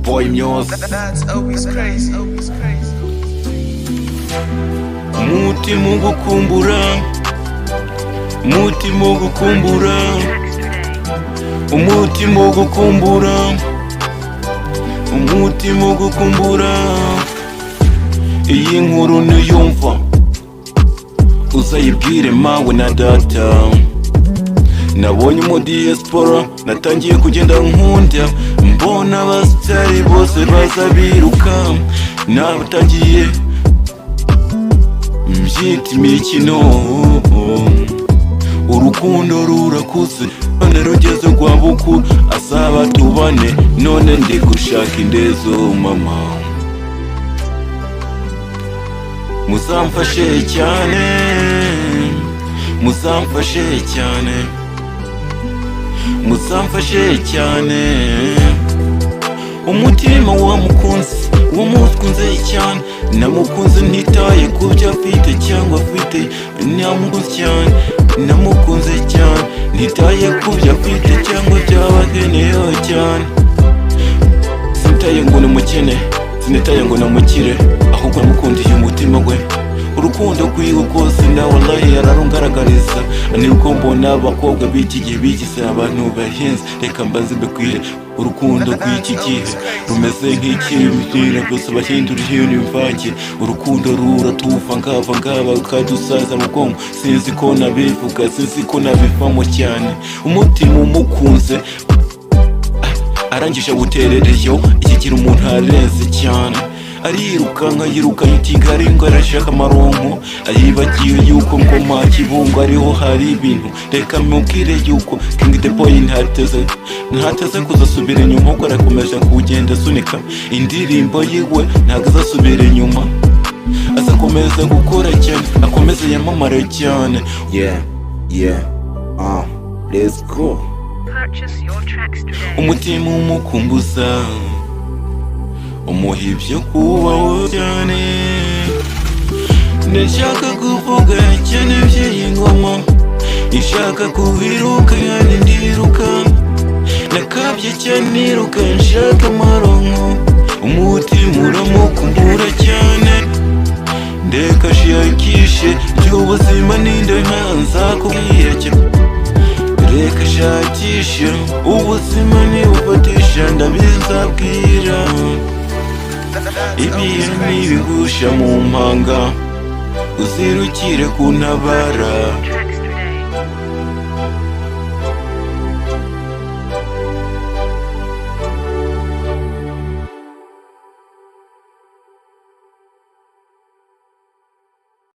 boy Myoz. That's always crazy. Umutima ugukumbura, umutima ugukumbura, umutima ugukumbura, umutima ugukumbura. Iyi nkuru niyumva uzayibwire mawe na data. Nabonye mu diaspora natangiye kugenda nkunda, mbona abasitari bose baza biruka, nabatangiye mbyita imikino. Urukundo rurakuze none rugeze rwa bukuru, asaba tubane none ndi gushaka indezo mama. Muzamfashe cyane, muzamfashe cyane, muzamfashe cyane. Umutima wamukunze, wamukunze cyane, namukunze ntitaye kubyo afite cyangwa afite. Namukunze cyane, namukunze cyane, ntitaye kubyo afite cyangwa byaba akeneyeho cyane. Sinitaye ngo n'umukene, sinitaye ngo n'umukire, ahubwo namukundiye umutima we. Urukundo rwiwe rwose na wallahi yararungaragariza. Ni uko mbona abakobwa b'iki gihe bigize abantu bahenze. Reka mbaze mbabwire, urukundo rw'iki gihe rumeze nk'ikibirira gusa bahindura ihene imvange. Urukundo ruratuva ngava rukadusaza mu bwonko. Sinzi ko nabivuga, sinzi ko nabivamo cyane. Umutima umukunze arangije guterereyo, ikigira umuntu arenze cyane. Arirukanka yirukanye itigari ngo arashaka amaronko, aribagiwe yuko ngoma kibungo ariho hari ibintu. Reka mubwire yuko King the Boy ntateze kuzasubira inyuma, kuko arakomeje kugenda asunika indirimbo yiwe, ntabwo azasubira inyuma. Azakomeza gukora cyane, akomeze yamamare cyane. Let's go. Purchase your tracks today. Umutima umukumbuza, umuha ibyo kubaho cyane. Ndashaka kuvuga cyane by'iyi ngoma, ishaka kubiruka kandi ndiruka. Nakabye cyane niruka nshaka amaronko, umutima uramukumbura cyane. Ndeka shakishe by'ubuzima ninde nkanza kubwira cyane. Reka shakishe ubuzima nibufatisha ndabizabwira. Ibihe nibigusha mu mpanga, uzirukire kuntabara.